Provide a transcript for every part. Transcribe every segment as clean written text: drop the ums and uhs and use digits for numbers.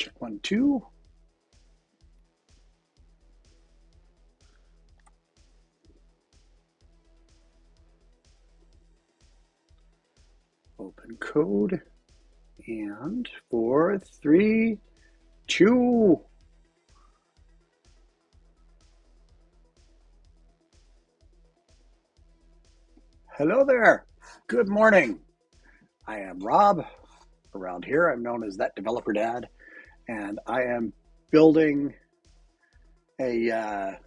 Check 1, 2. Open code. And 4, 3, 2. Hello there. Good morning. I am Rob. Around here, I'm known as That Developer Dad, and I am building a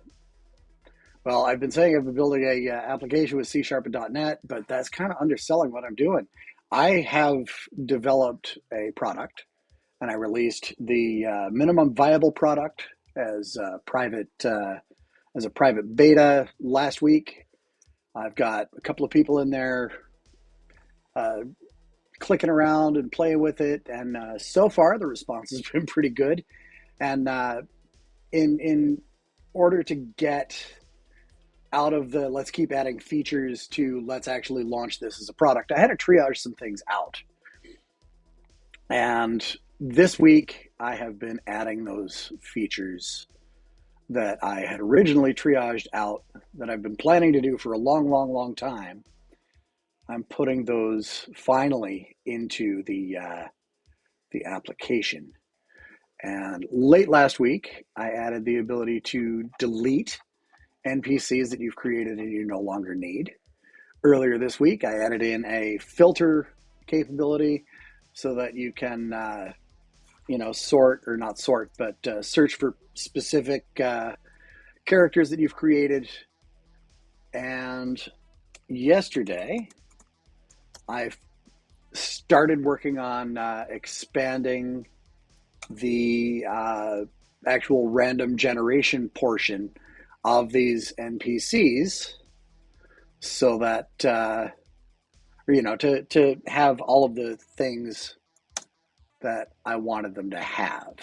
well, I've been saying I've been building a application with C# and .NET, but that's kind of underselling what I'm doing. I have developed a product, and I released the minimum viable product as a private beta last week. I've got a couple of people in there clicking around and playing with it, and so far the response has been pretty good. And in order to get out of the let's keep adding features to let's actually launch this as a product, I had to triage some things out. And this week I have been adding those features that I had originally triaged out, that I've been planning to do for a long time. I'm putting those finally into the application. And late last week, I added the ability to delete NPCs that you've created and you no longer need. Earlier this week, I added in a filter capability so that you can, sort, or not sort, but search for specific characters that you've created. And yesterday, I started working on expanding the actual random generation portion of these NPCs so that, to have all of the things that I wanted them to have.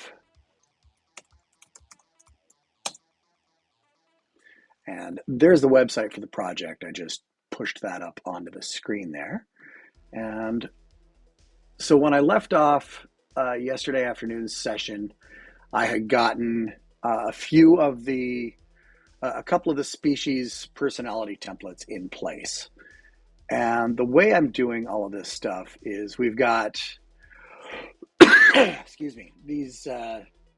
And there's the website for the project. I just pushed that up onto the screen there. And so when I left off yesterday afternoon's session, I had gotten a couple of the species personality templates in place. And the way I'm doing all of this stuff is we've got, these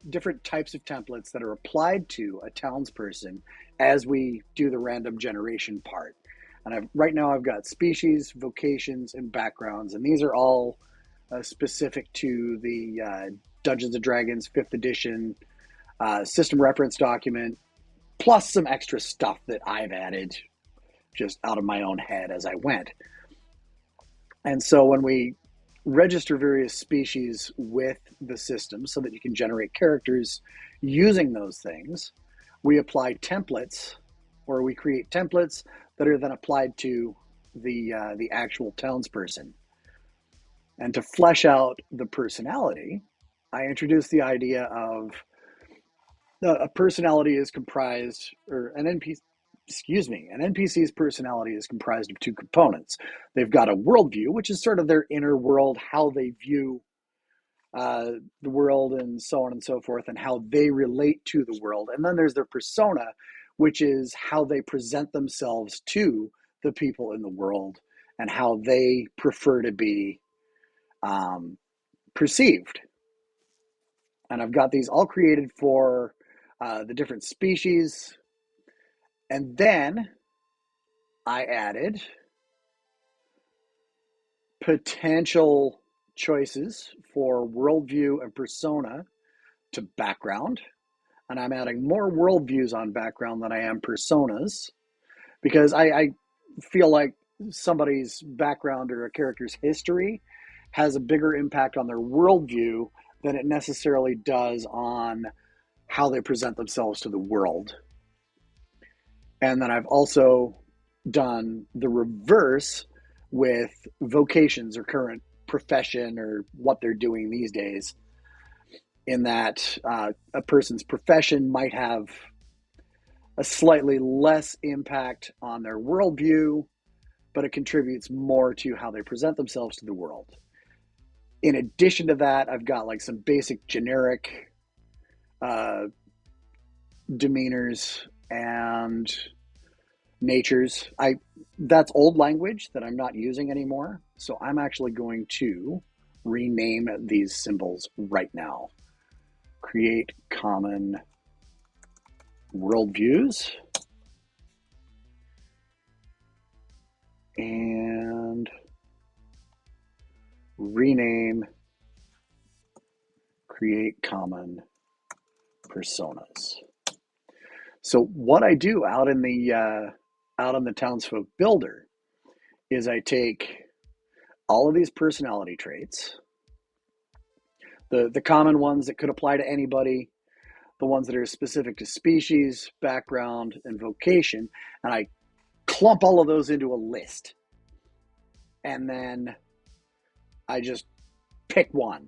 different types of templates that are applied to a townsperson as we do the random generation part. And right now I've got species, vocations, and backgrounds, and these are all specific to the Dungeons & Dragons 5th edition system reference document, plus some extra stuff that I've added just out of my own head as I went. And so when we register various species with the system so that you can generate characters using those things, we apply templates, or we create templates that are then applied to the actual townsperson. And to flesh out the personality, I introduced the idea of a personality is comprised, or an NPC's personality is comprised of two components. They've got a worldview, which is sort of their inner world, how they view the world and so on and so forth, and how they relate to the world. And then there's their persona, which is how they present themselves to the people in the world and how they prefer to be perceived. And I've got these all created for the different species. And then I added potential choices for worldview and persona to background. And I'm adding more worldviews on background than I am personas, because I feel like somebody's background or a character's history has a bigger impact on their worldview than it necessarily does on how they present themselves to the world. And then I've also done the reverse with vocations or current profession or what they're doing these days, in that a person's profession might have a slightly less impact on their worldview, but it contributes more to how they present themselves to the world. In addition to that, I've got like some basic generic uh, demeanors and natures. That's old language that I'm not using anymore. So I'm actually going to rename these symbols right now. Create common worldviews and rename create common personas. So what I do out in the Townsfolk Builder is I take all of these personality traits, the common ones that could apply to anybody, the ones that are specific to species, background, and vocation, and I clump all of those into a list. And then I just pick one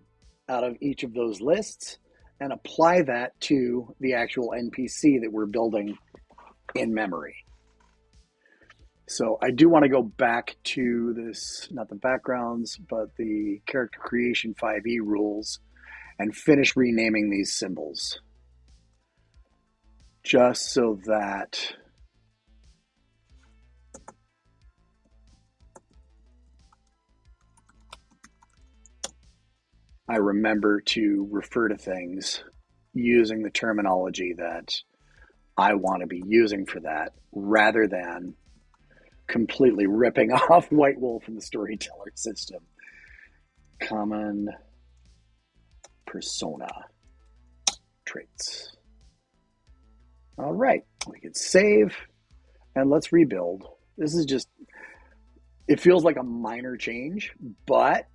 out of each of those lists and apply that to the actual NPC that we're building in memory. So I do want to go back to this, not the backgrounds, but the character creation 5e rules and finish renaming these symbols. Just so that I remember to refer to things using the terminology that I want to be using for that, rather than completely ripping off White Wolf in the storyteller system. Common persona traits. All right, we can save and let's rebuild. This is just, it feels like a minor change, but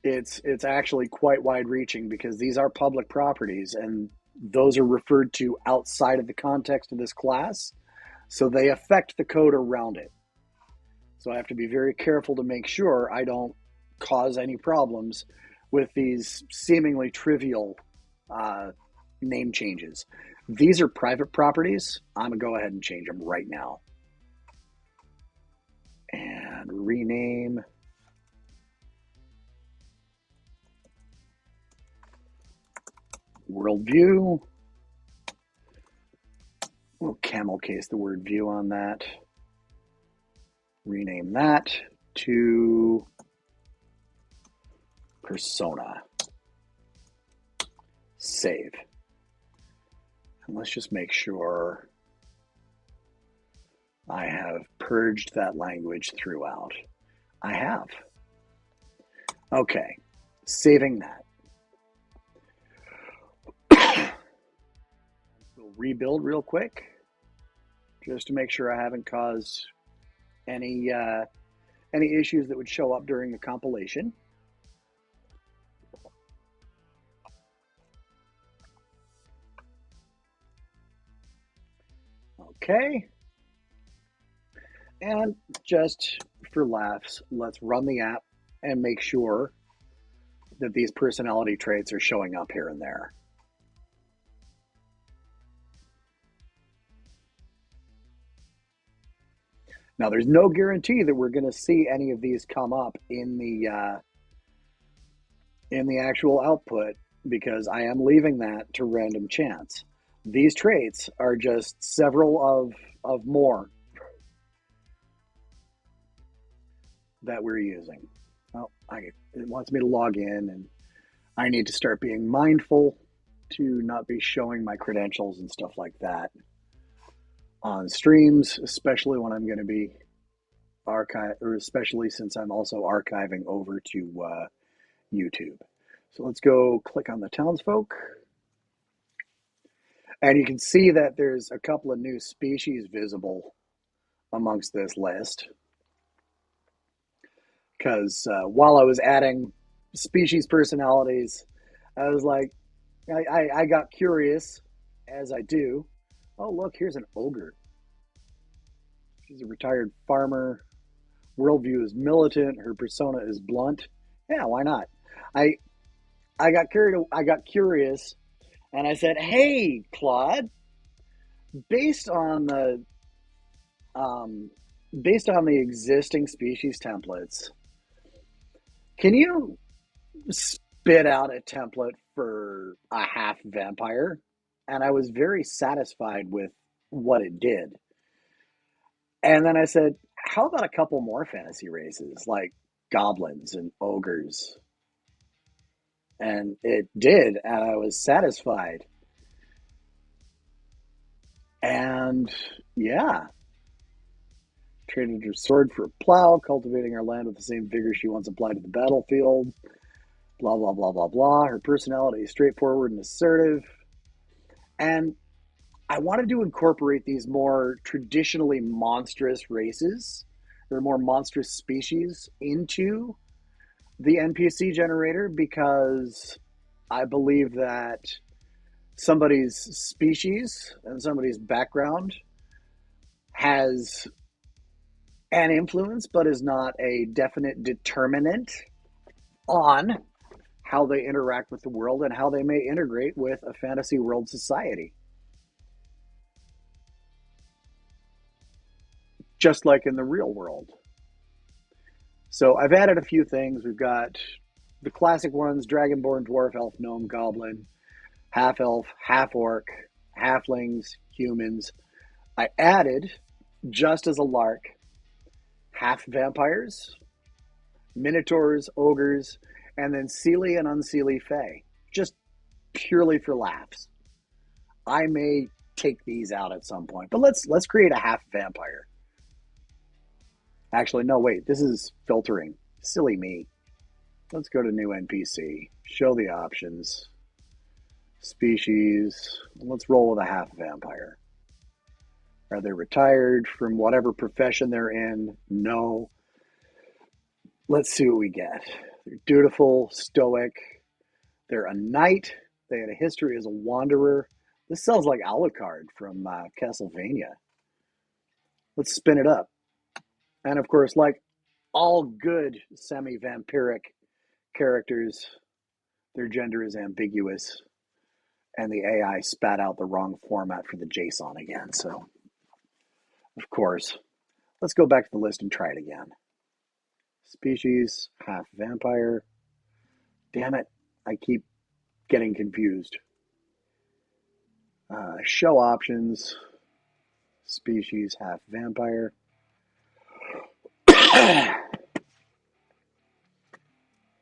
it's actually quite wide reaching because these are public properties and those are referred to outside of the context of this class. So they affect the code around it. So I have to be very careful to make sure I don't cause any problems with these seemingly trivial name changes. These are private properties. I'm going to go ahead and change them right now. And rename worldview. We'll camel case the word view on that. Rename that to persona. Save. And let's just make sure I have purged that language throughout. I have. Okay, saving that. We'll rebuild real quick just to make sure I haven't caused any issues that would show up during the compilation. Okay. And just for laughs, let's run the app and make sure that these personality traits are showing up here and there. Now, there's no guarantee that we're going to see any of these come up in the actual output because I am leaving that to random chance. These traits are just several of more that we're using. Oh, it wants me to log in, and I need to start being mindful to not be showing my credentials and stuff like that on streams, especially when I'm going to be especially since I'm also archiving over to YouTube. So let's go click on the townsfolk. And you can see that there's a couple of new species visible amongst this list. Because while I was adding species personalities, I was like, I got curious, as I do. Oh, look, here's an ogre. She's a retired farmer. Worldview is militant. Her persona is blunt. Yeah, why not? I got curious, and I said, "Hey, Claude, based on the existing species templates, Can you spit out a template for a half vampire? And I was very satisfied with what it did. And then I said, how about a couple more fantasy races like goblins and ogres? And it did, and I was satisfied. And yeah, traded her sword for a plow, cultivating our land with the same vigor she once applied to the battlefield. Blah, blah, blah, blah, blah. Her personality is straightforward and assertive. And I wanted to incorporate these more traditionally monstrous races or more monstrous species into the NPC generator because I believe that somebody's species and somebody's background has an influence, but is not a definite determinant on how they interact with the world and how they may integrate with a fantasy world society. Just like in the real world. So I've added a few things. We've got the classic ones: dragonborn, dwarf, elf, gnome, goblin, half elf, half orc, halflings, humans. I added, just as a lark, half vampires, minotaurs, ogres, and then Seelie and Unseelie Fae, just purely for laughs. I may take these out at some point, but let's create a half vampire. Actually, no, wait, this is filtering. Silly me. Let's go to new NPC, show the options, species. Let's roll with a half vampire. Are they retired from whatever profession they're in? No. Let's see what we get. They're dutiful, stoic. They're a knight. They had a history as a wanderer. This sounds like Alucard from Castlevania. Let's spin it up. And of course, like all good semi-vampiric characters, their gender is ambiguous. And the AI spat out the wrong format for the JSON again. So, of course, let's go back to the list and try it again. Species, half vampire. Damn it, I keep getting confused. Show options, species, half vampire.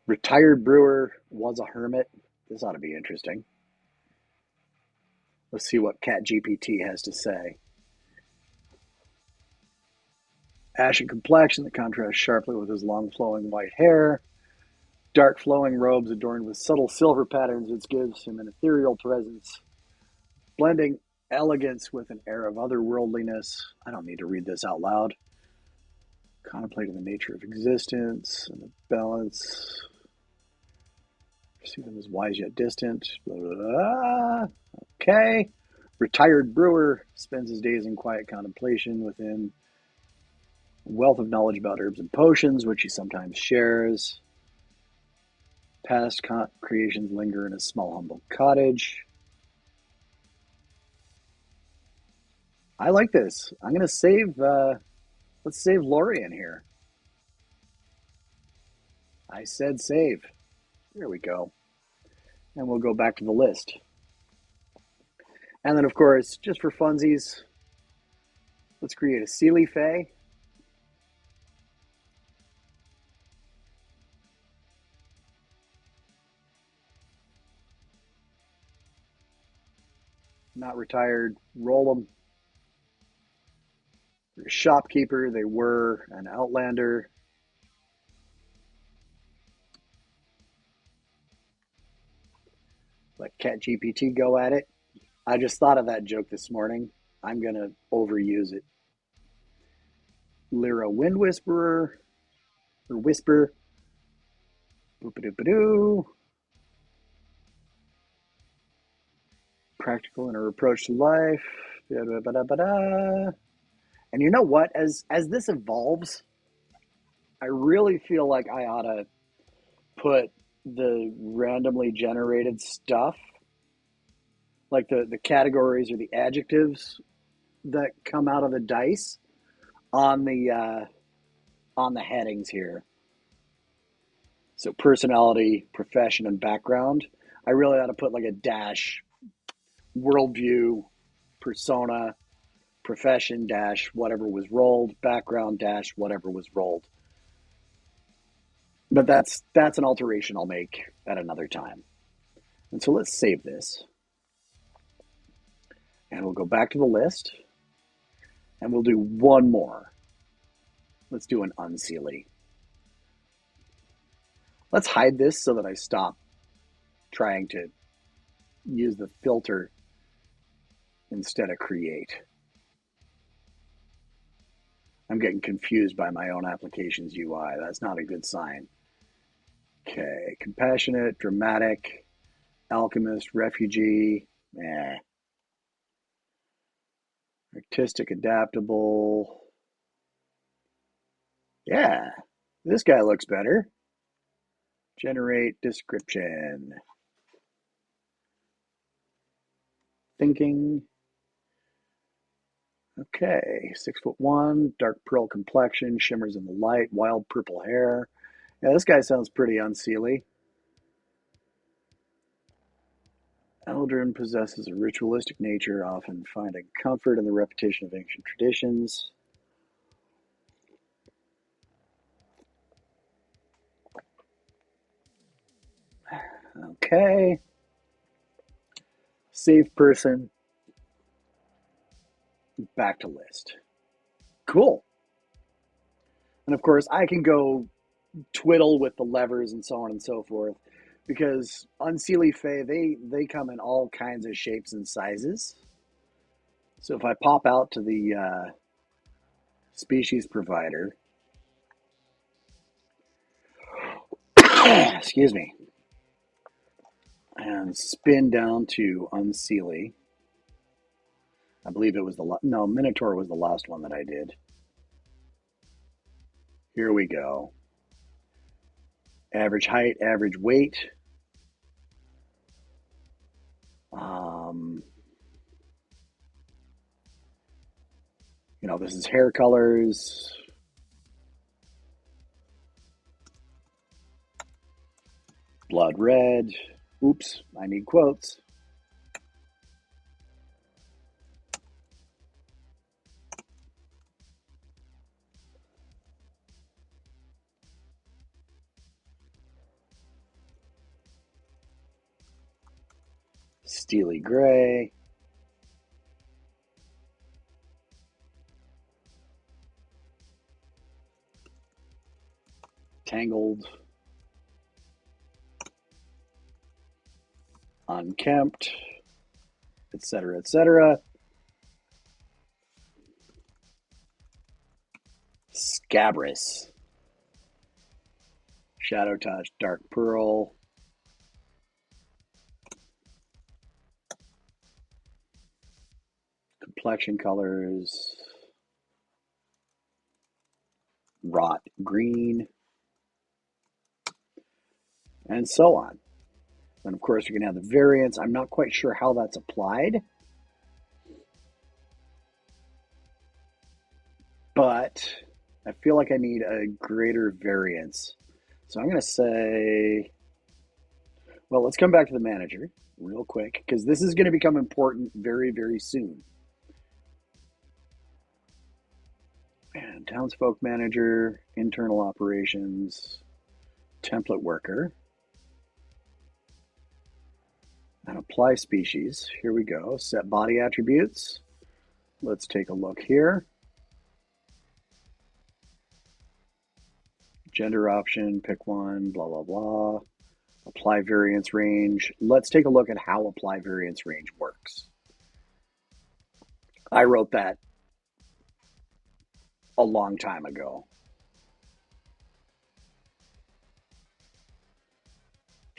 Retired brewer, was a hermit. This ought to be interesting. Let's see what ChatGPT has to say. Ashen complexion that contrasts sharply with his long flowing white hair. Dark flowing robes adorned with subtle silver patterns, which gives him an ethereal presence, blending elegance with an air of otherworldliness. I don't need to read this out loud. Contemplating the nature of existence and the balance. See them as wise yet distant. Blah, blah, blah. Okay. Retired brewer spends his days in quiet contemplation within a wealth of knowledge about herbs and potions, which he sometimes shares. Past creations linger in a small, humble cottage. I like this. I'm going to save, let's save Lori in here. I said save. There we go. And we'll go back to the list. And then, of course, just for funsies, let's create a Seelie Fae. Not retired, roll them. They're a shopkeeper, they were an outlander. Let ChatGPT go at it. I just thought of that joke this morning. I'm going to overuse it. Lyra Wind Whisperer, or Whisper. Boop-a-doop-a-doo. Practical in her approach to life. Da-da-ba-da-ba-da. And you know what? As this evolves, I really feel like I ought to put the randomly generated stuff, like the categories or the adjectives that come out of the dice, on the headings here. So personality, profession, and background. I really ought to put like a dash, worldview, persona, profession dash whatever was rolled, background dash whatever was rolled. But that's an alteration I'll make at another time. And so let's save this. And we'll go back to the list. And we'll do one more. Let's do an unsealy. Let's hide this so that I stop trying to use the filter instead of create. I'm getting confused by my own application's UI. That's not a good sign. Okay, compassionate, dramatic, alchemist, refugee, artistic, adaptable. Yeah, this guy looks better. Generate description. Thinking. Okay, 6'1", dark pearl complexion, shimmers in the light, wild purple hair. Yeah, this guy sounds pretty unseely. Eldrin possesses a ritualistic nature, often finding comfort in the repetition of ancient traditions. Okay. Save person. Back to list. Cool. And of course, I can go twiddle with the levers and so on and so forth, because unseely fae, they come in all kinds of shapes and sizes. So if I pop out to the species provider, excuse me, and spin down to unseely. I believe it was no, Minotaur was the last one that I did. Here we go. Average height, average weight. This is hair colors. Blood red. Oops, I need quotes. Steely gray. Tangled. Unkempt, etc., etc. Scabrous. Shadow touch, dark pearl. Complexion colors. Rot green. And so on. And of course, you're going to have the variance. I'm not quite sure how that's applied, but I feel like I need a greater variance. So I'm going to say, well, let's come back to the manager real quick, because this is going to become important very, very soon. And townsfolk manager, internal operations, template worker. And apply species. Here we go. Set body attributes. Let's take a look here. Gender option, pick one, blah, blah, blah. Apply variance range. Let's take a look at how apply variance range works. I wrote that a long time ago.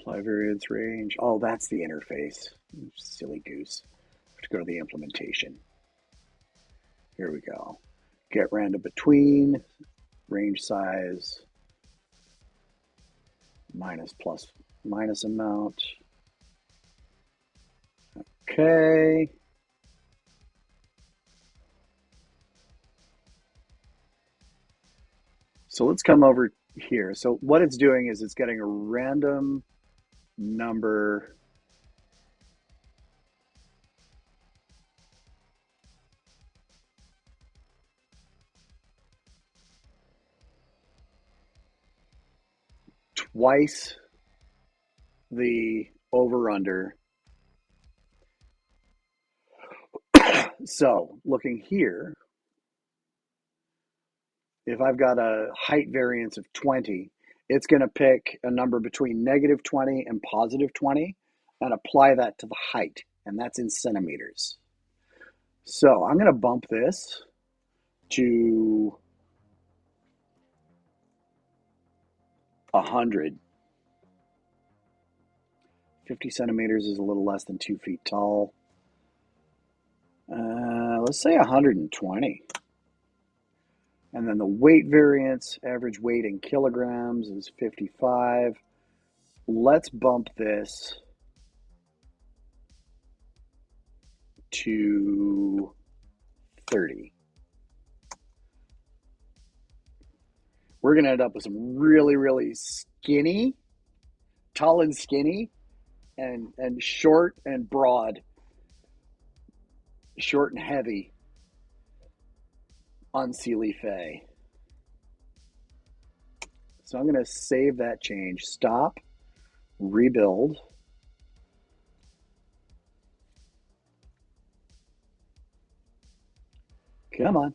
Apply variance range. Oh, that's the interface. Silly goose. I have to go to the implementation. Here we go. Get random between, range size, minus plus minus amount. Okay. So let's come over here. So what it's doing is it's getting a random number twice the over-under. So looking here, if I've got a height variance of 20, it's going to pick a number between negative 20 and positive 20 and apply that to the height, and that's in centimeters. So I'm going to bump this to 100. 50 centimeters is a little less than 2 feet tall. Let's say 120. And then the weight variance, average weight in kilograms is 55. Let's bump this to 30. We're going to end up with some really, really skinny, tall and skinny, and short and broad, short and heavy, unseelie fae. So I'm going to save that change, stop, rebuild. Come on.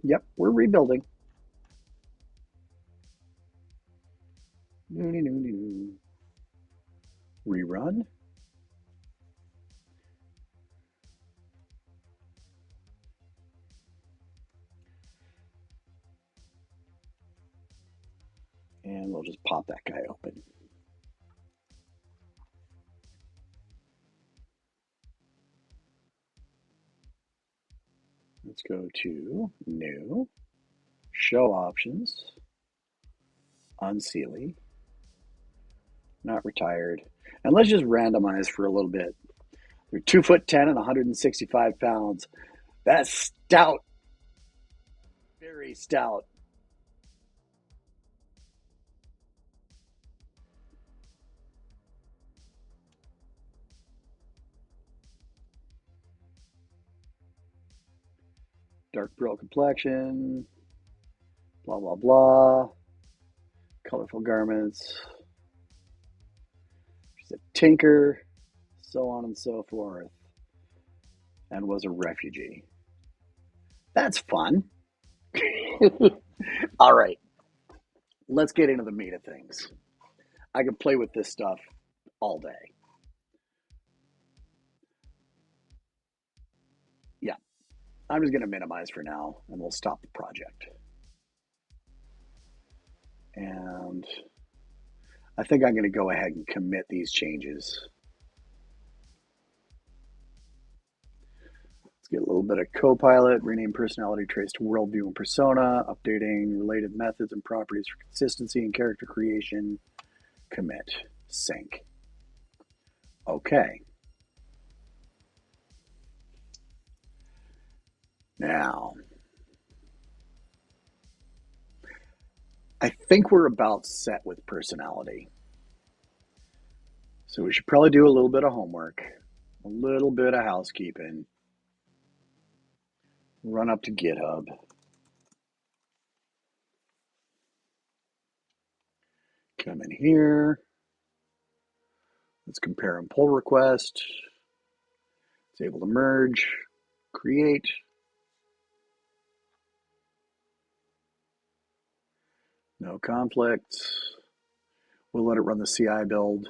Yep, we're rebuilding. Rerun. And we'll just pop that guy open. Let's go to New, Show Options, Unseelie, Not Retired, and let's just randomize for a little bit. They're 2'10" and 165 pounds. That's stout, very stout. Dark pearl complexion, blah, blah, blah. Colorful garments. She's a tinker, so on and so forth. And was a refugee. That's fun. All right, let's get into the meat of things. I can play with this stuff all day. Yeah, I'm just going to minimize for now, and we'll stop the project. And I think I'm going to go ahead and commit these changes. Let's get a little bit of Copilot, rename personality traits to worldview and persona, updating related methods and properties for consistency and character creation, commit, sync. Okay. Now, I think we're about set with personality. So we should probably do a little bit of homework, a little bit of housekeeping. Run up to GitHub. Come in here. Let's compare and pull request. It's able to merge, create. No conflicts. We'll let it run the CI build.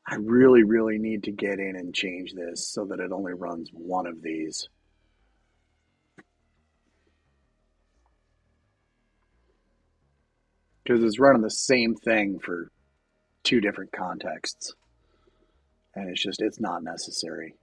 I really, really need to get in and change this so that it only runs one of these. Because it's running the same thing for two different contexts. And it's not necessary.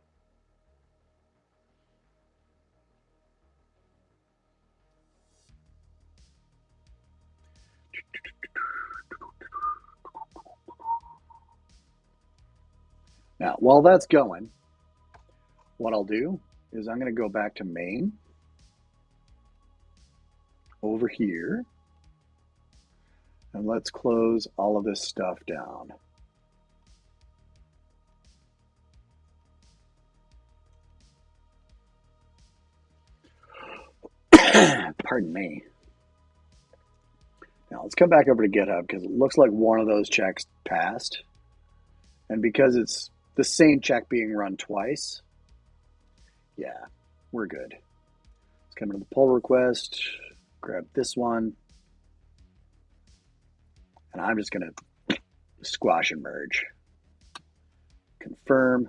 Now, while that's going, what I'll do is I'm going to go back to main. over here. And let's close all of this stuff down. Pardon me. Now let's come back over to GitHub because it looks like one of those checks passed. And because it's the same check being run twice, yeah, we're good. Let's come into the pull request, grab this one, and I'm just going to squash and merge. Confirm.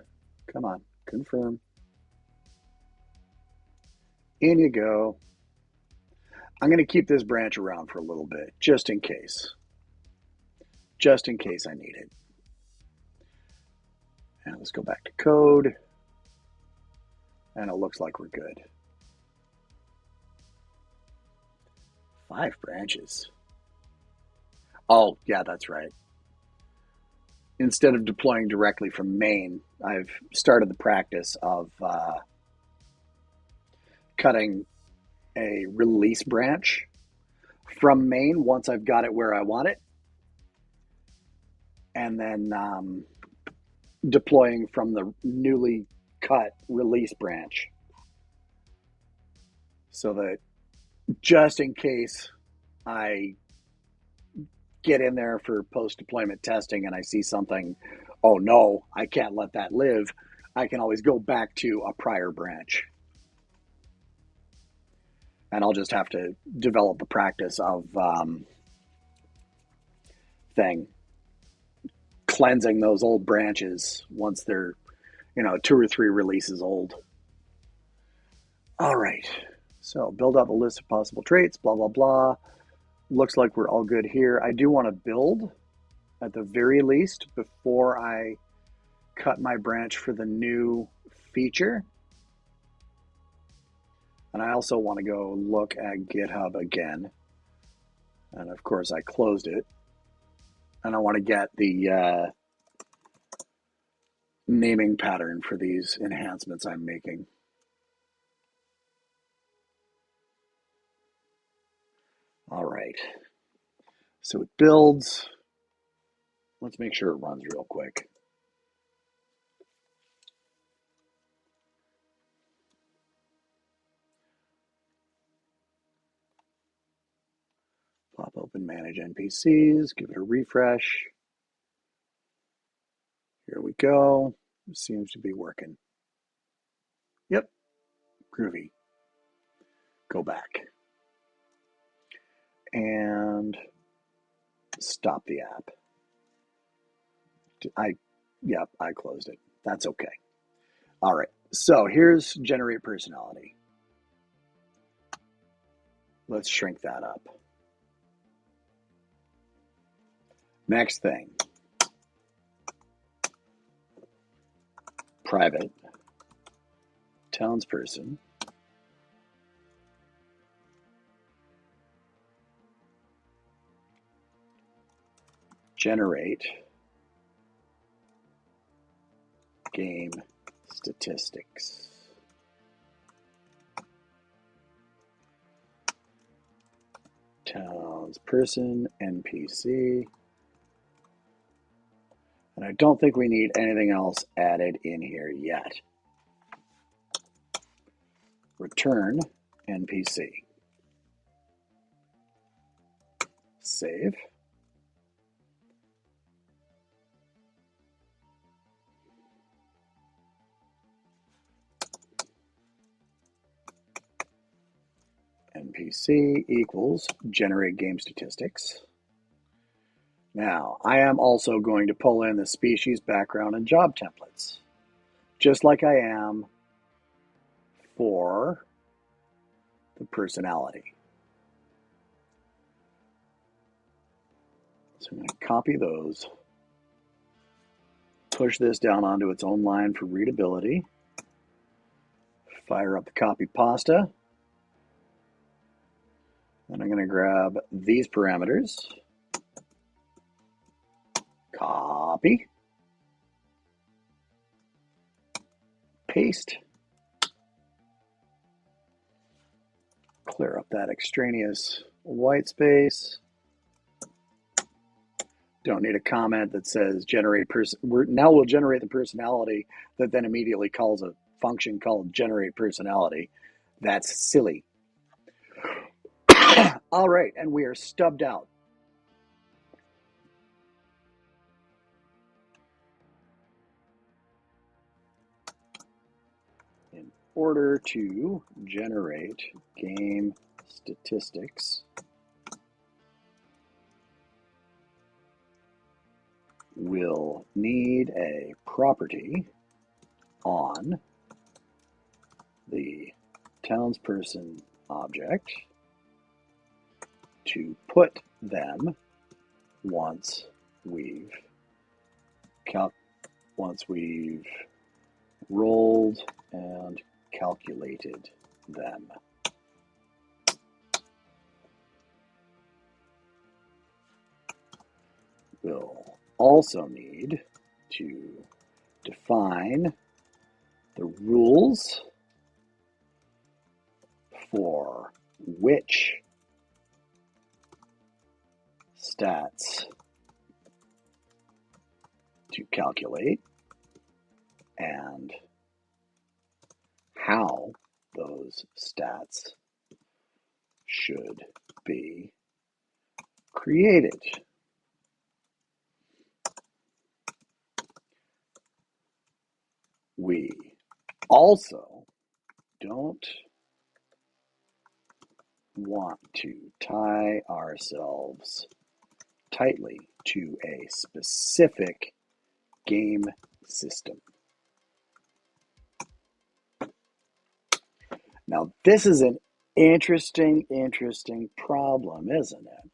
Come on, confirm. In you go. I'm going to keep this branch around for a little bit, just in case. Just in case I need it. And let's go back to code. And it looks like we're good. 5 branches. Oh, yeah, that's right. Instead of deploying directly from main, I've started the practice of cutting a release branch from main once I've got it where I want it, and then deploying from the newly cut release branch, so that just in case I get in there for post-deployment testing and I see something, oh no, I can't let that live, I can always go back to a prior branch. And I'll just have to develop the practice of cleansing those old branches once they're, 2 or 3 releases old. All right, so build up a list of possible traits, blah, blah, blah. Looks like we're all good here. I do want to build at the very least before I cut my branch for the new feature. And I also want to go look at GitHub again. And of course I closed it. And I want to get the naming pattern for these enhancements I'm making. All right. So it builds. Let's make sure it runs real quick. Pop open manage NPCs, give it a refresh. Here we go. It seems to be working. Yep, groovy. Go back. And stop the app. I closed it. That's okay. All right, so here's generate personality. Let's shrink that up. Next thing. Private. Townsperson. Generate game statistics. Townsperson, NPC. And I don't think we need anything else added in here yet. Return NPC. Save. NPC equals generate game statistics. Now, I am also going to pull in the species, background, and job templates, just like I am for the personality. So I'm going to copy those, push this down onto its own line for readability, fire up the copy pasta, and I'm going to grab these parameters, copy, paste, Clear up that extraneous white space. Don't need a comment that says generate person. Now we'll generate the personality that then immediately calls a function called generate personality. That's silly. All right, and we are stubbed out. In order to generate game statistics, we'll need a property on the townsperson object to put them once we've rolled and calculated them. We'll also need to define the rules for which stats to calculate and how those stats should be created. We also don't want to tie ourselves tightly to a specific game system. Now, this is an interesting problem, isn't it?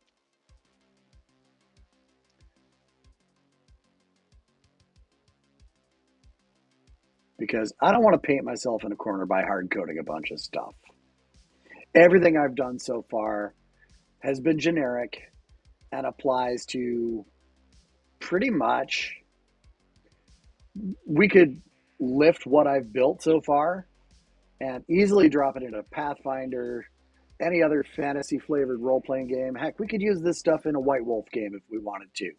Because I don't want to paint myself in a corner by hard coding a bunch of stuff. Everything I've done so far has been generic and applies to pretty much, we could lift what I've built so far and easily drop it into Pathfinder, any other fantasy flavored role playing game. Heck, we could use this stuff in a White Wolf game if we wanted to.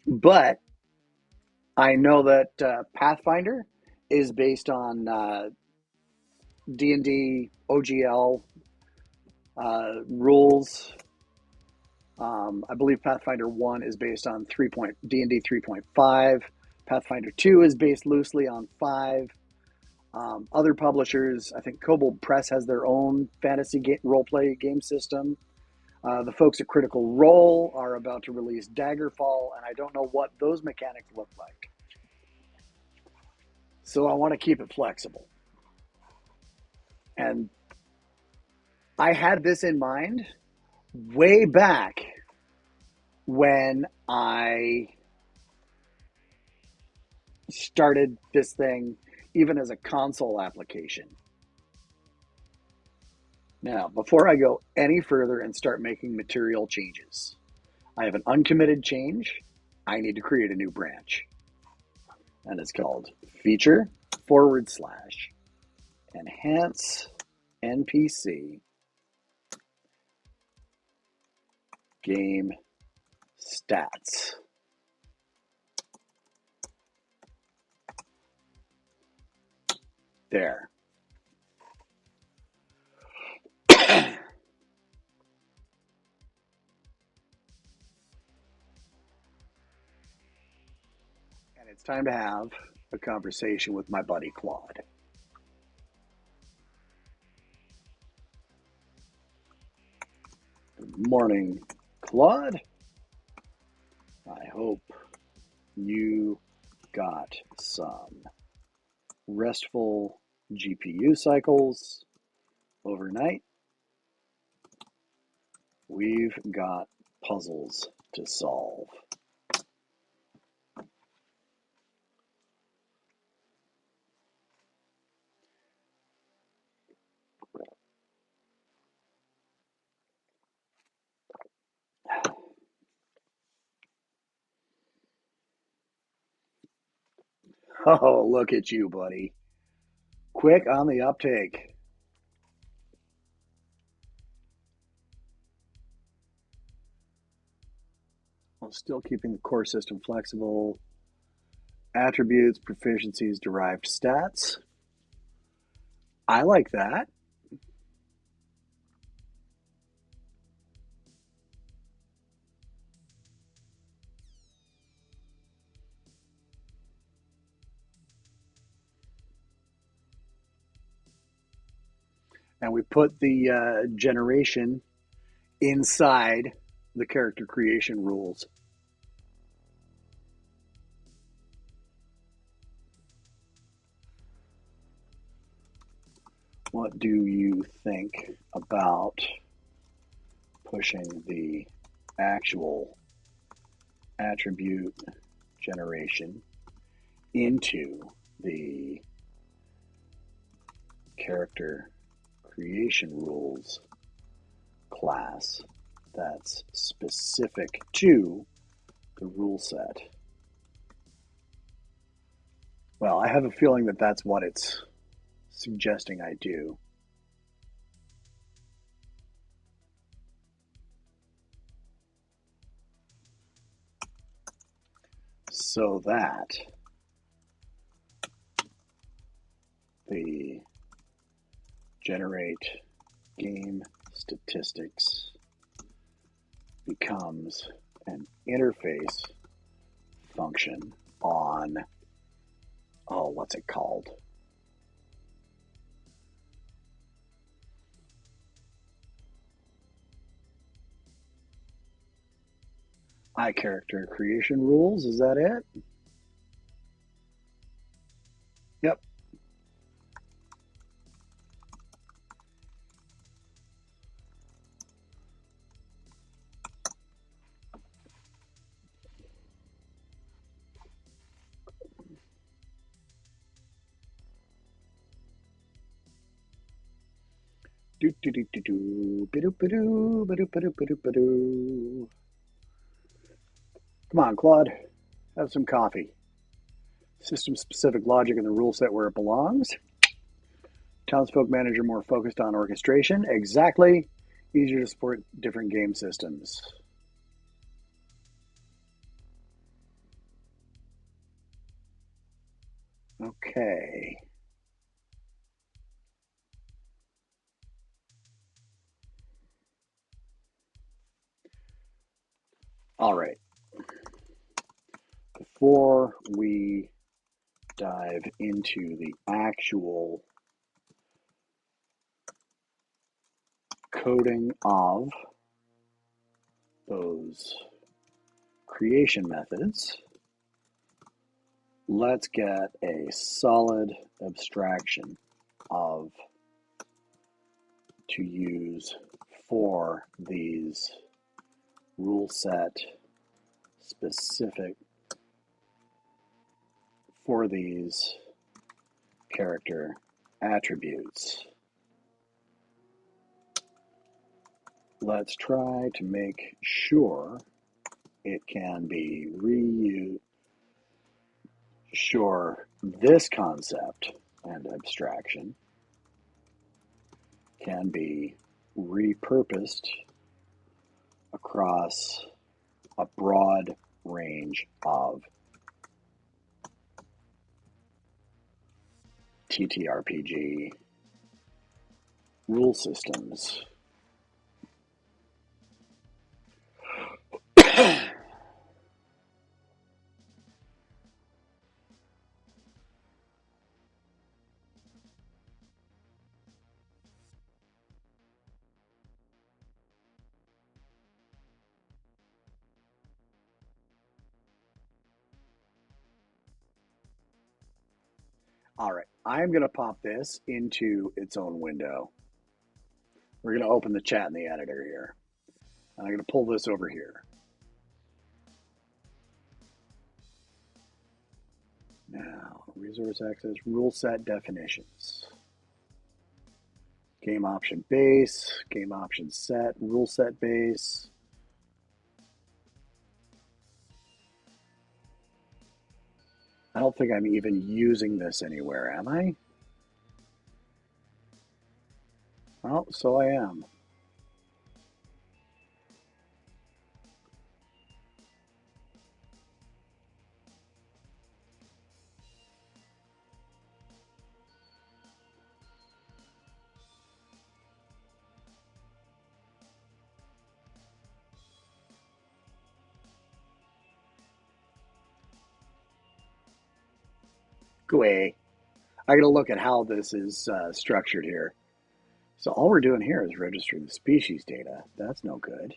But I know that Pathfinder is based on D&D OGL rules. I believe Pathfinder 1 is based on D&D 3.5. Pathfinder 2 is based loosely on 5. Other publishers, I think Kobold Press has their own fantasy role-play game system. The folks at Critical Role are about to release Daggerfall, and I don't know what those mechanics look like. So I want to keep it flexible. And I had this in mind way back when I started this thing, even as a console application. Now, before I go any further and start making material changes, I have an uncommitted change. I need to create a new branch. And it's called feature/enhance NPC game stats. There. And it's time to have a conversation with my buddy Claude. Good morning, Claude. I hope you got some restful GPU cycles overnight. We've got puzzles to solve. Oh, look at you, buddy. Quick on the uptake. Still keeping the core system flexible. Attributes, proficiencies, derived stats. I like that. And we put the generation inside the character creation rules. What do you think about pushing the actual attribute generation into the character creation rules class that's specific to the rule set? Well, I have a feeling that that's what it's suggesting I do. So that the generate game statistics becomes an interface function on, what's it called? Character creation rules, is that it? Yep. Do do do do do ba-do ba-do ba-do ba-do ba-do ba-do. Come on, Claude, have some coffee. System-specific logic in the rule set where it belongs. Townsfolk manager more focused on orchestration. Exactly. Easier to support different game systems. Okay. All right. Before we dive into the actual coding of those creation methods, let's get a solid abstraction of to use for these rule set specific for these character attributes. Let's try to make sure it can be reused. Sure, this concept and abstraction can be repurposed across a broad range of TTRPG rule systems. All right, I'm going to pop this into its own window. We're going to open the chat in the editor here. And I'm going to pull this over here. Now, resource access, rule set definitions. Game option base, game option set, rule set base. I don't think I'm even using this anywhere, am I? Oh, so I am. Go away. I got to look at how this is structured here. So all we're doing here is registering the species data. That's no good.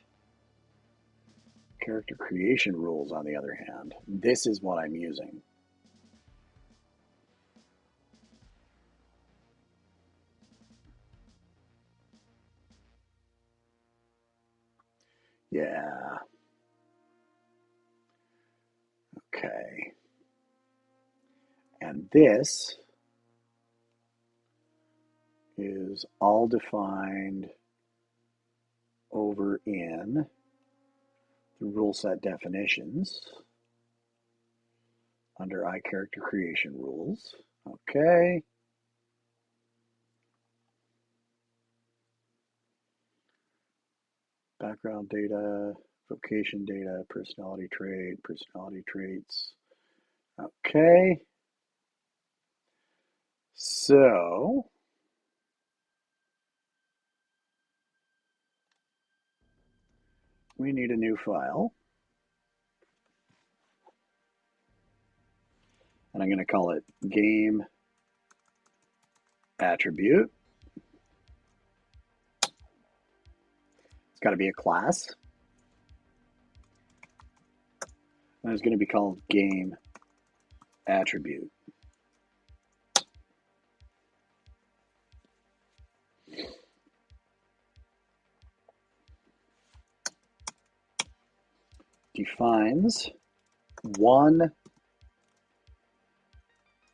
Character creation rules, on the other hand, this is what I'm using. Yeah. Okay. And this is all defined over in the rule set definitions under iCharacter creation rules. Okay. Background data, vocation data, personality trait, personality traits. Okay. So we need a new file. And I'm going to call it game attribute. It's got to be a class. And it's going to be called game attribute. Defines one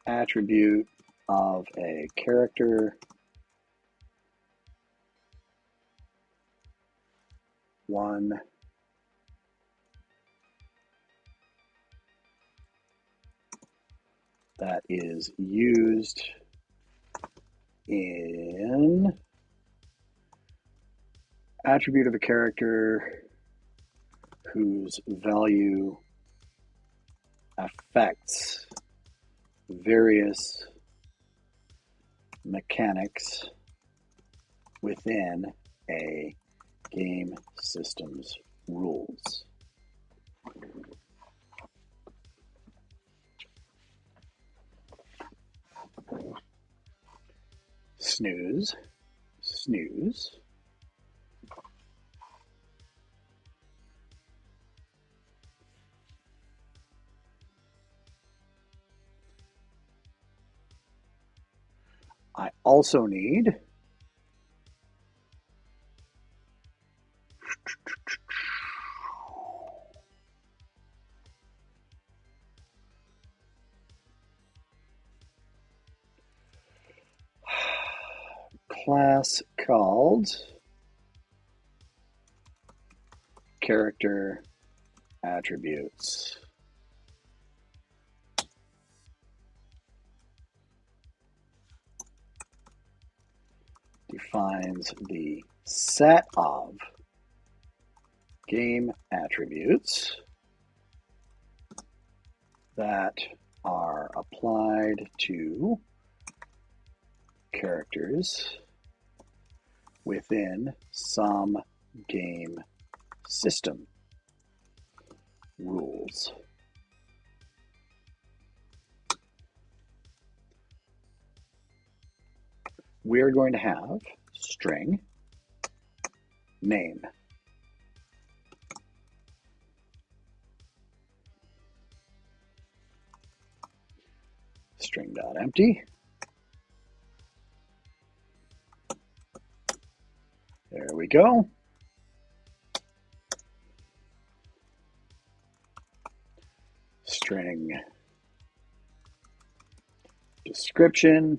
attribute of a character, one that is used in attribute of a character whose value affects various mechanics within a game system's rules. Snooze, snooze. I also need class called character attributes. Defines the set of game attributes that are applied to characters within some game system rules. We're going to have string name. String.empty. There we go. String description.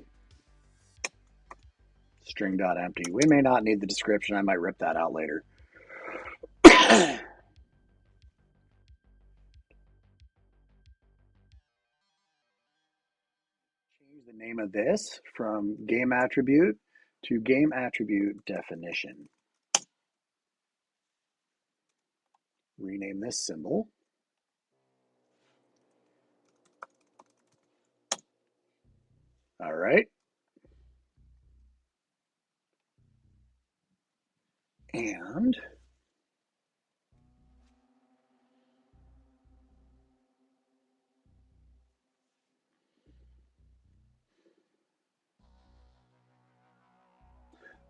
String.empty. We may not need the description. I might rip that out later. Change the name of this from game attribute to game attribute definition. Rename this symbol. All right. And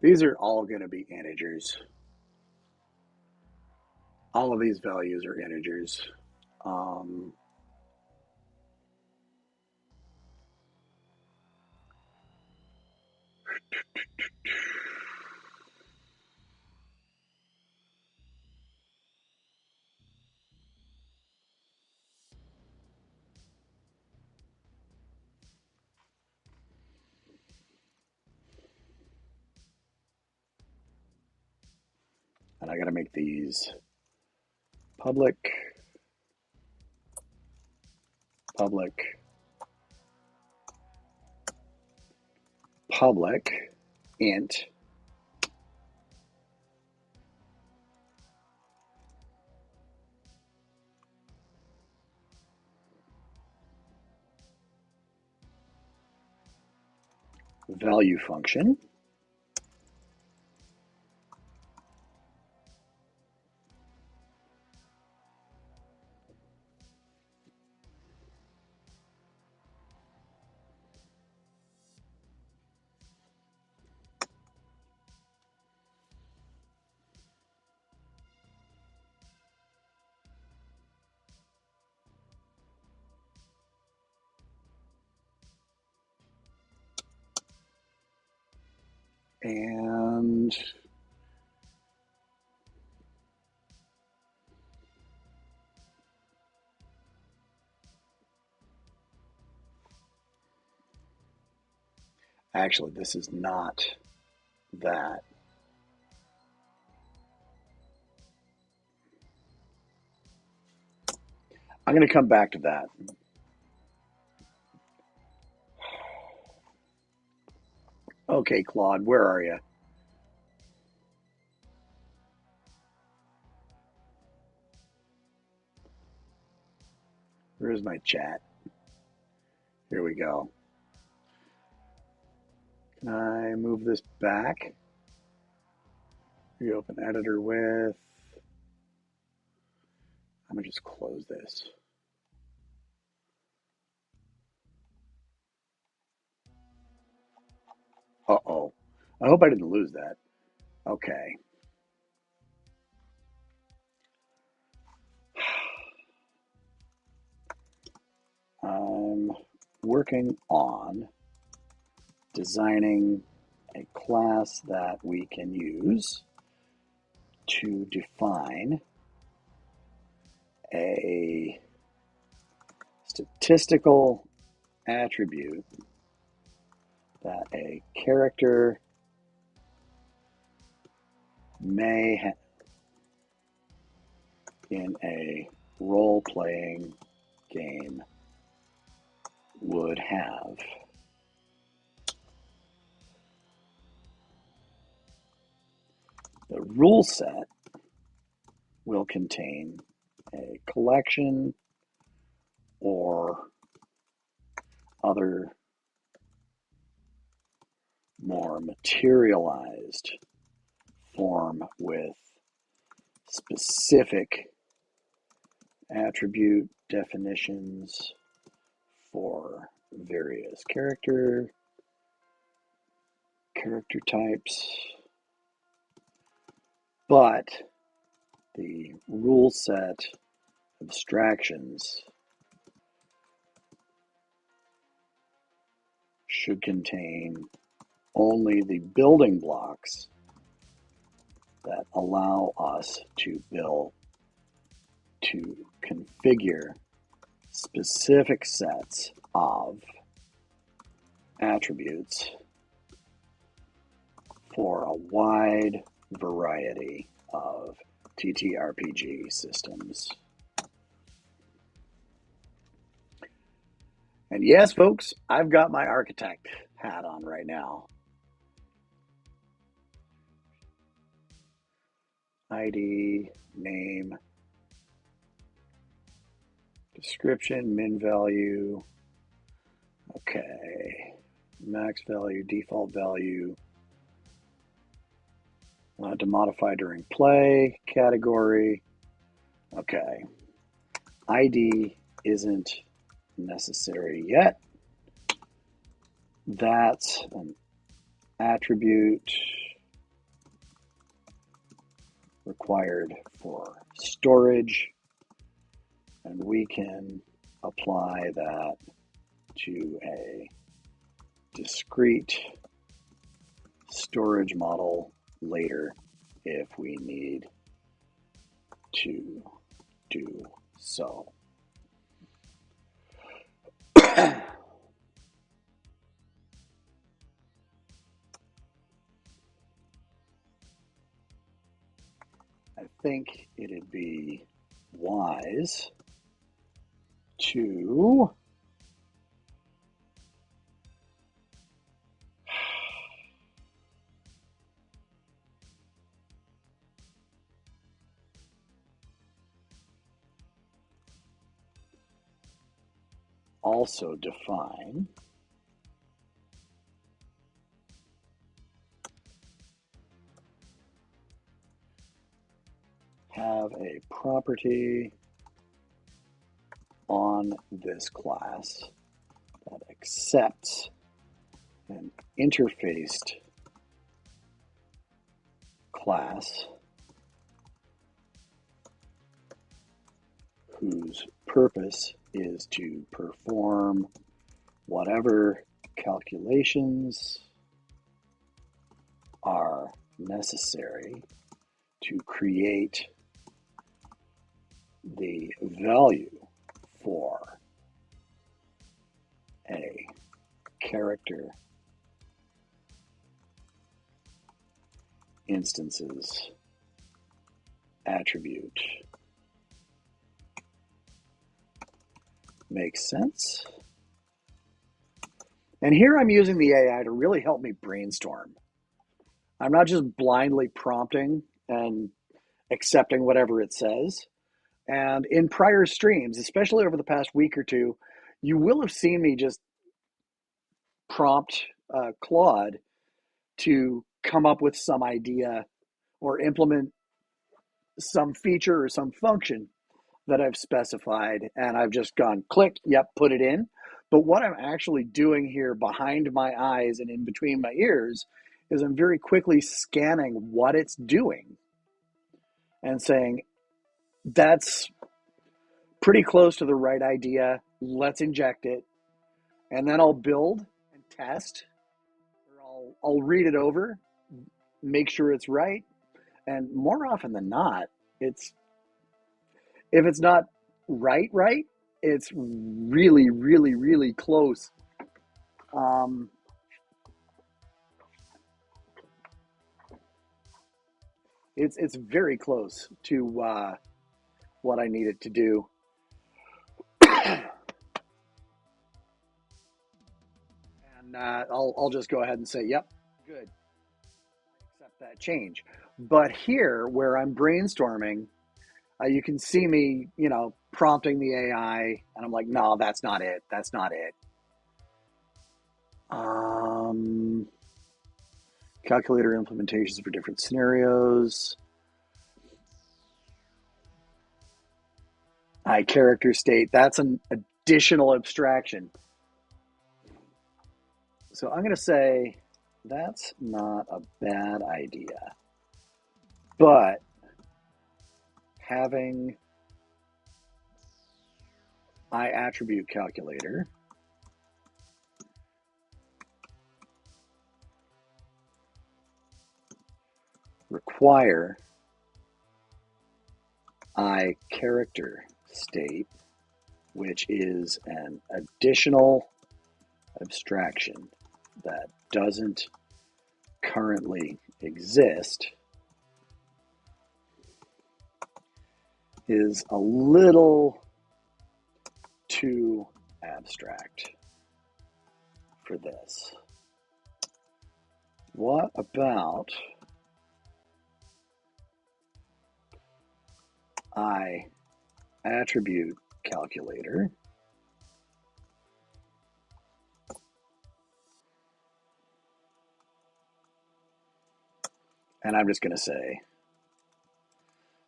These are all going to be integers. All of these values are integers. And I got to make these public, public, public, int, value function, and actually this is not that. I'm going to come back to that. Okay, Claude, where are you? Where's my chat? Here we go. Can I move this back? Reopen editor with. I'm going to just close this. Uh-oh. I hope I didn't lose that. Okay. I'm working on designing a class that we can use to define a statistical attribute that a character may have in a role-playing game would have. The rule set will contain a collection or other more materialized form with specific attribute definitions for various character types, but the rule set abstractions should contain only the building blocks that allow us to configure specific sets of attributes for a wide variety of TTRPG systems. And yes, folks, I've got my architect hat on right now. ID, name, description, min value, okay, max value, default value, allowed to modify during play, category, okay. ID isn't necessary yet. That's an attribute required for storage, and we can apply that to a discrete storage model later if we need to do so. I think it'd be wise to also define have a property on this class that accepts an interfaced class whose purpose is to perform whatever calculations are necessary to create the value for a character instances attribute. Makes sense? And here I'm using the AI to really help me brainstorm. I'm not just blindly prompting and accepting whatever it says. And in prior streams, especially over the past week or two, you will have seen me just prompt Claude to come up with some idea or implement some feature or some function that I've specified, and I've just gone click, yep, put it in. But what I'm actually doing here behind my eyes and in between my ears is I'm very quickly scanning what it's doing and saying, that's pretty close to the right idea. Let's inject it. And then I'll build and test, or I'll read it over, make sure it's right. And more often than not, if it's not right, it's really, really, really close. It's very close to what I needed to do. And I'll just go ahead and say, yep, good. I accept that change. But here, where I'm brainstorming, you can see me, prompting the AI, and I'm like, no, that's not it. That's not it. Calculator implementations for different scenarios. Character state, that's an additional abstraction. So I'm going to say that's not a bad idea. But having attribute calculator require character state, which is an additional abstraction that doesn't currently exist, is a little too abstract for this. What about attribute calculator and I'm just going to say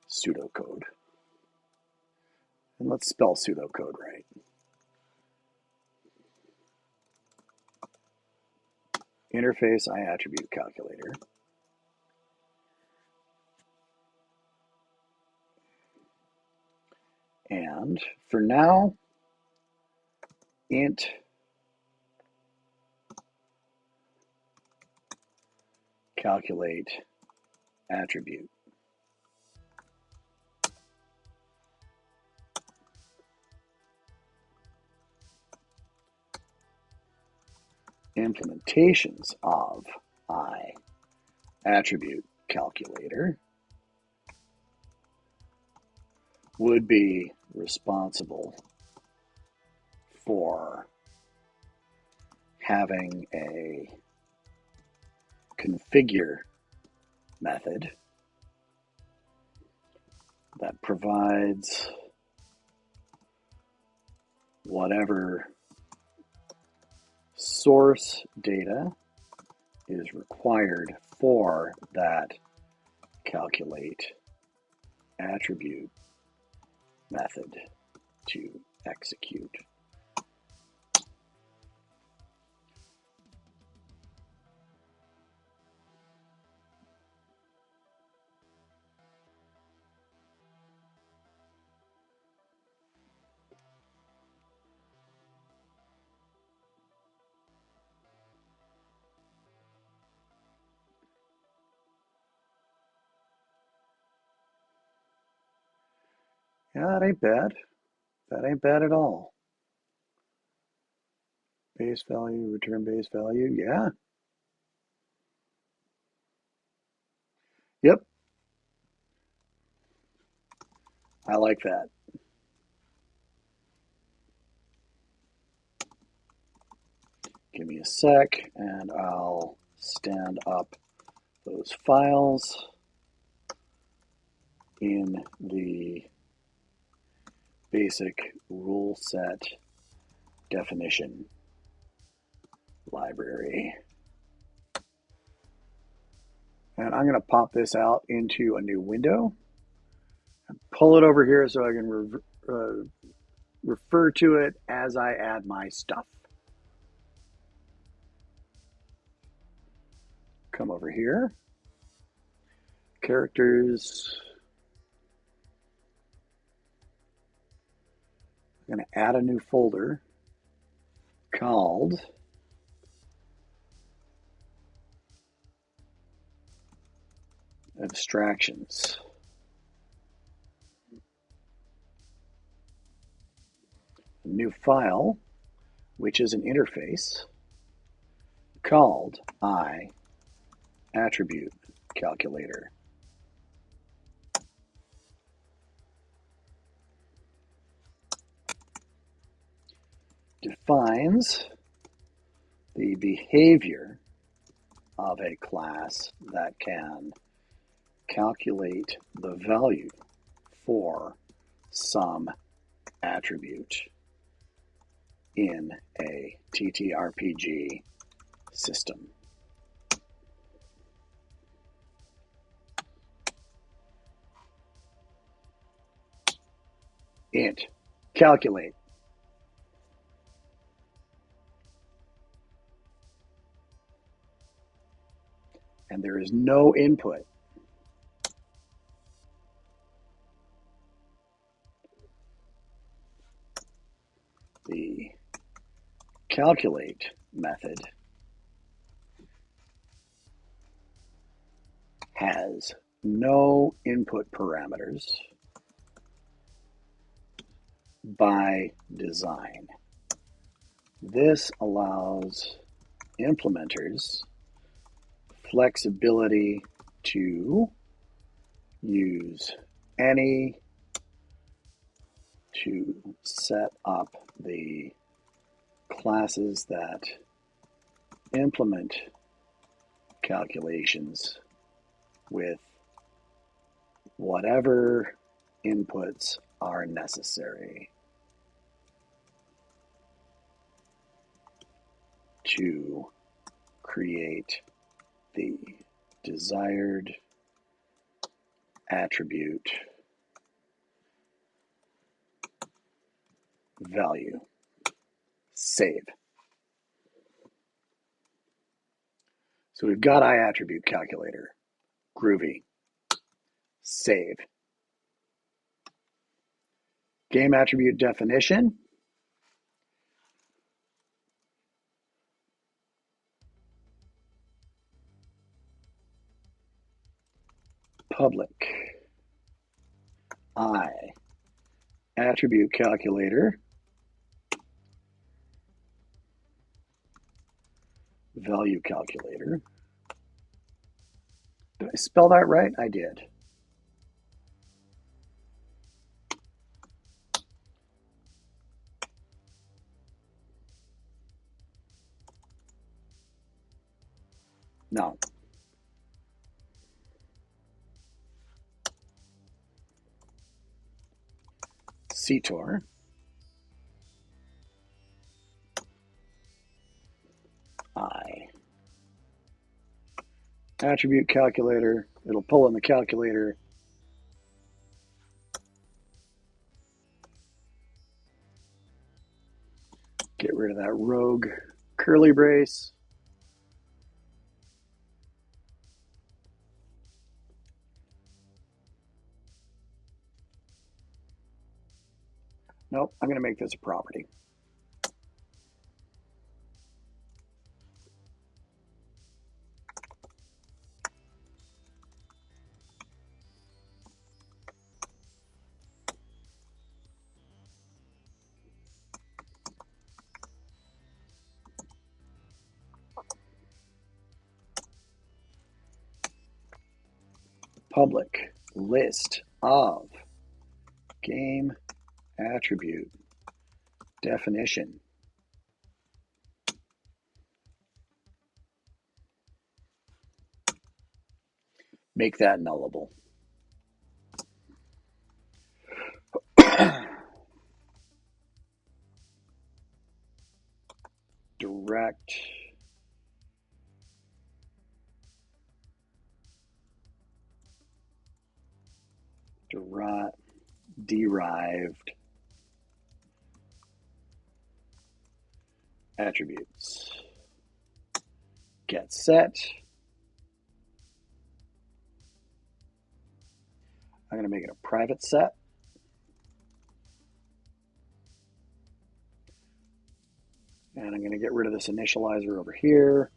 pseudocode. And let's spell pseudocode right. Interface attribute calculator And for now, int calculate attribute. Implementations of I attribute calculator would be responsible for having a configure method that provides whatever source data is required for that calculate attribute method to execute. Yeah, that ain't bad. That ain't bad at all. Base value, return base value. Yeah. Yep. I like that. Give me a sec and I'll stand up those files in the basic rule set definition library. And I'm going to pop this out into a new window and pull it over here so I can refer to it as I add my stuff. Come over here. Characters. I'm going to add a new folder called abstractions. A new file, which is an interface called I attribute calculator. Defines the behavior of a class that can calculate the value for some attribute in a TTRPG system. Int calculate. And there is no input. The calculate method has no input parameters by design. This allows implementers flexibility to use any to set up the classes that implement calculations with whatever inputs are necessary to create the desired attribute value. Save. So we've got I attribute calculator. Groovy. Save. Game attribute definition. Public I attribute calculator value calculator. Did I spell that right? I did. No. CTOR I attribute calculator. It'll pull in the calculator. Get rid of that rogue curly brace. Nope, I'm going to make this a property. Public list of game attribute definition. Make that nullable. Direct derived attributes. Get set. I'm going to make it a private set. And I'm going to get rid of this initializer over here.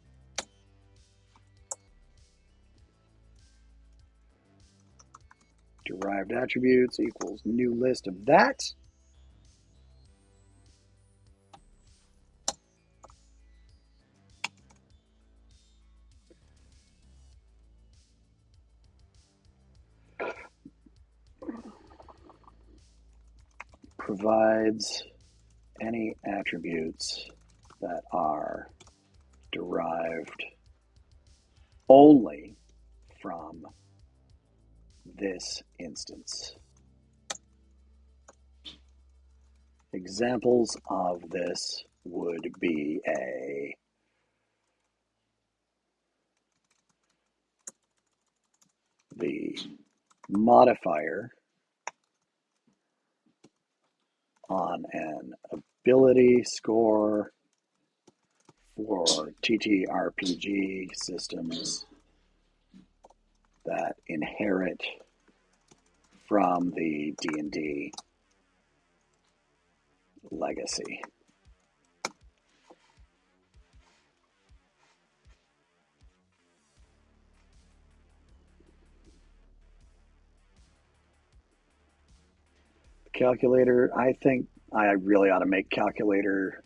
Derived attributes equals new list of that. Provides any attributes that are derived only from this instance. Examples of this would be the modifier on an ability score for TTRPG systems that inherit from the D&D legacy. Calculator, I think I really ought to make calculator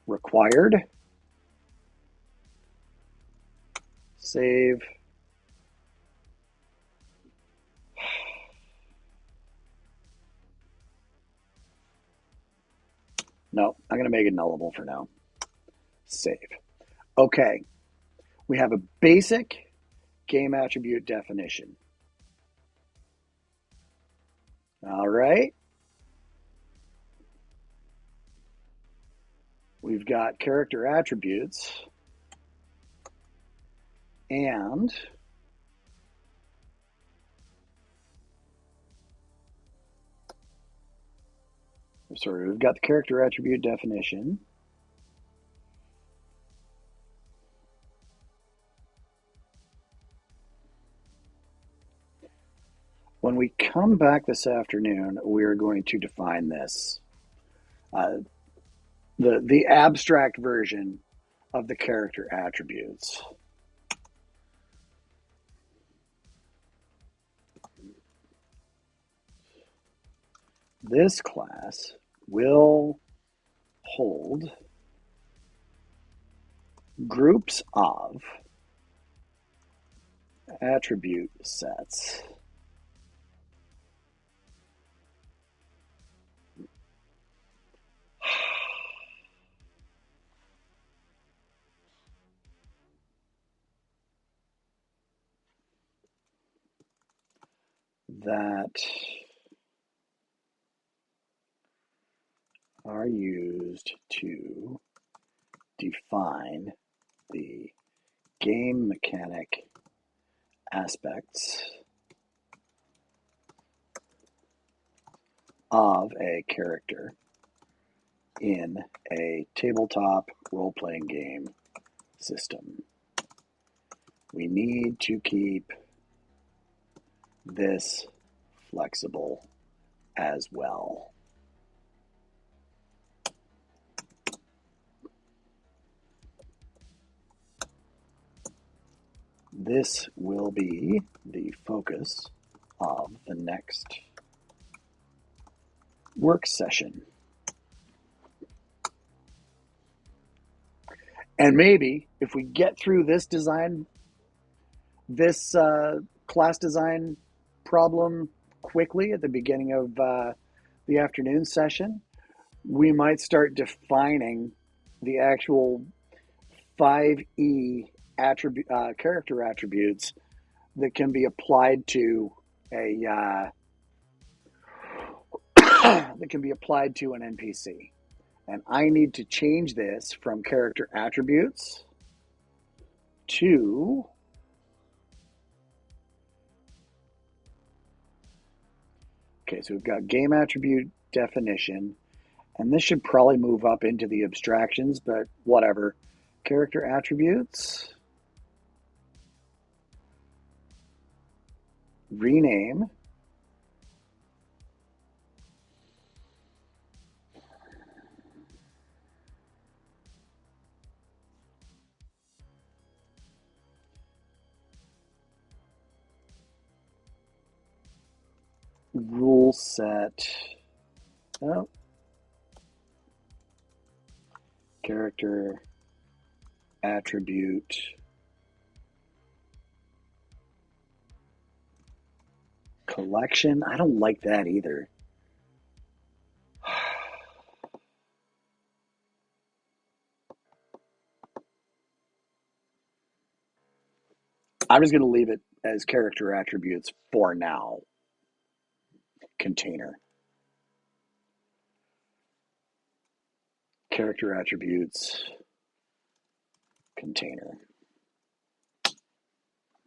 required. Save. No, I'm going to make it nullable for now. Save. Okay, we have a basic game attribute definition. All right. We've got character attributes and sorry, we've got the character attribute definition. When we come back this afternoon, we're going to define this, uh, the abstract version of the character attributes. This class will hold groups of attribute sets that are used to define the game mechanic aspects of a character in a tabletop role-playing game system. We need to keep this flexible as well. This will be the focus of the next work session. And maybe if we get through this design, this class design problem quickly at the beginning of the afternoon session, we might start defining the actual 5E character attributes that can be applied to a that can be applied to an NPC. And I need to change this from character attributes to so we've got game attribute definition, and this should probably move up into the abstractions, but whatever. Character attributes, rename, rule set, character attribute collection. I don't like that either. I'm just going to leave it as character attributes for now. Container. Character attributes container.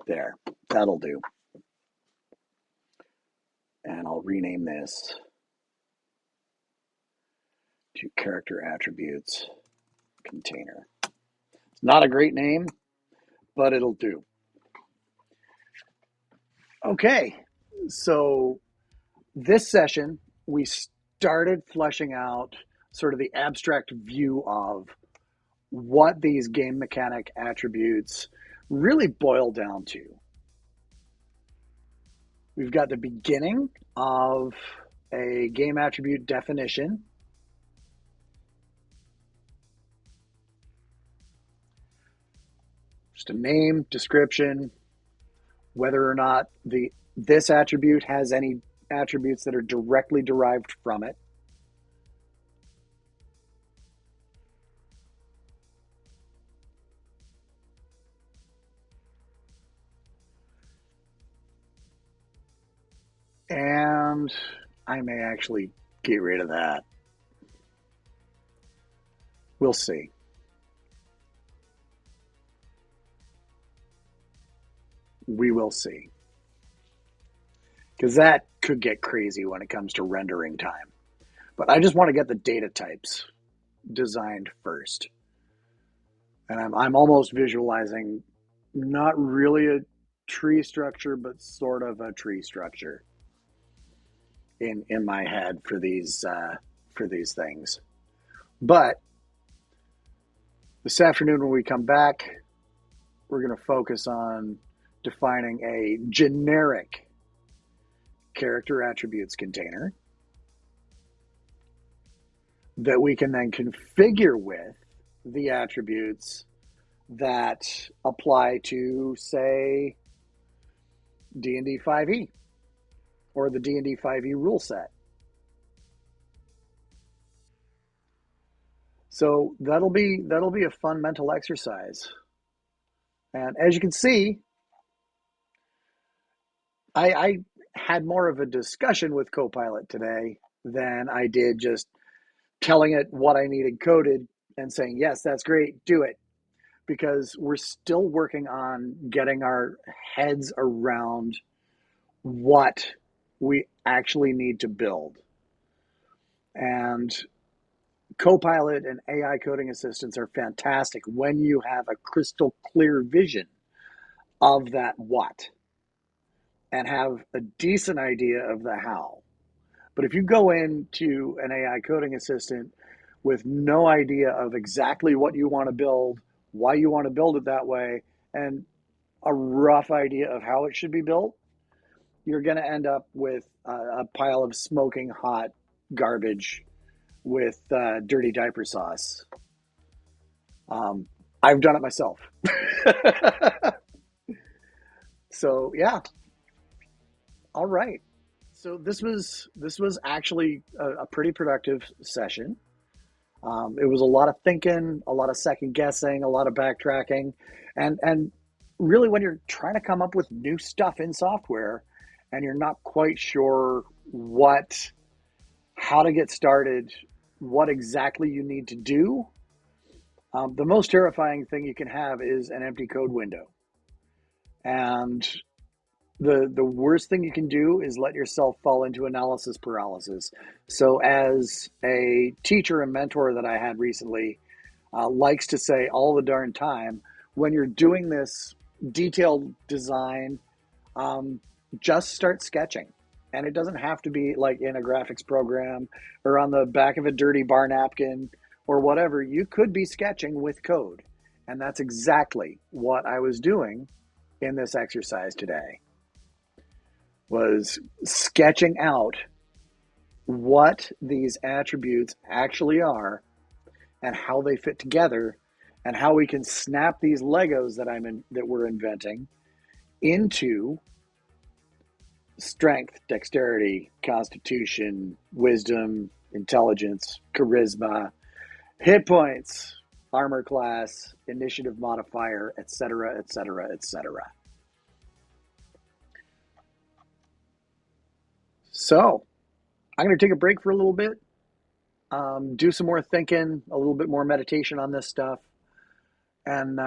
There, that'll do. And I'll rename this to character attributes container. It's not a great name, but it'll do. Okay, so this session, we started fleshing out sort of the abstract view of what these game mechanic attributes really boil down to. We've got the beginning of a game attribute definition. Just a name, description, whether or not this attribute has any attributes that are directly derived from it. And I may actually get rid of that. We'll see. We will see. Because that could get crazy when it comes to rendering time. But I just want to get the data types designed first. And I'm almost visualizing not really a tree structure, but sort of a tree structure. in my head for these things. But this afternoon when we come back, we're going to focus on defining a generic character attributes container that we can then configure with the attributes that apply to, say, D&D 5e or the D&D 5e rule set. So that'll be a fun mental exercise. And as you can see, I had more of a discussion with Copilot today than I did just telling it what I needed coded and saying, yes, that's great, do it. Because we're still working on getting our heads around what we actually need to build. And Copilot and AI coding assistants are fantastic when you have a crystal clear vision of that what and have a decent idea of the how. But if you go into an AI coding assistant with no idea of exactly what you want to build, why you want to build it that way, and a rough idea of how it should be built, you're going to end up with a pile of smoking hot garbage with dirty diaper sauce. I've done it myself. So yeah. All right. So this was actually a pretty productive session. It was a lot of thinking, a lot of second guessing, a lot of backtracking, and really when you're trying to come up with new stuff in software and you're not quite sure how to get started, what exactly you need to do, the most terrifying thing you can have is an empty code window. And the worst thing you can do is let yourself fall into analysis paralysis. So as a teacher and mentor that I had recently likes to say all the darn time, when you're doing this detailed design, just start sketching. And it doesn't have to be like in a graphics program or on the back of a dirty bar napkin or whatever. You could be sketching with code. And that's exactly what I was doing in this exercise today, was sketching out what these attributes actually are and how they fit together and how we can snap these Legos that we're inventing into strength, dexterity, constitution, wisdom, intelligence, charisma, hit points, armor class, initiative modifier, etc., etc., etc. So I'm going to take a break for a little bit, do some more thinking, a little bit more meditation on this stuff, and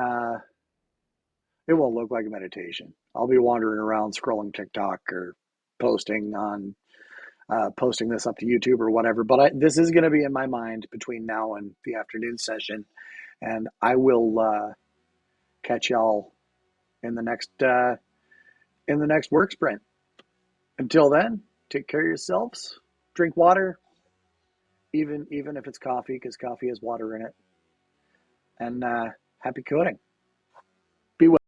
it won't look like a meditation. I'll be wandering around scrolling TikTok or posting this up to YouTube or whatever. But this is going to be in my mind between now and the afternoon session, and I will catch y'all in the next work sprint. Until then, take care of yourselves. Drink water, even if it's coffee, because coffee has water in it. And happy coding. Be well.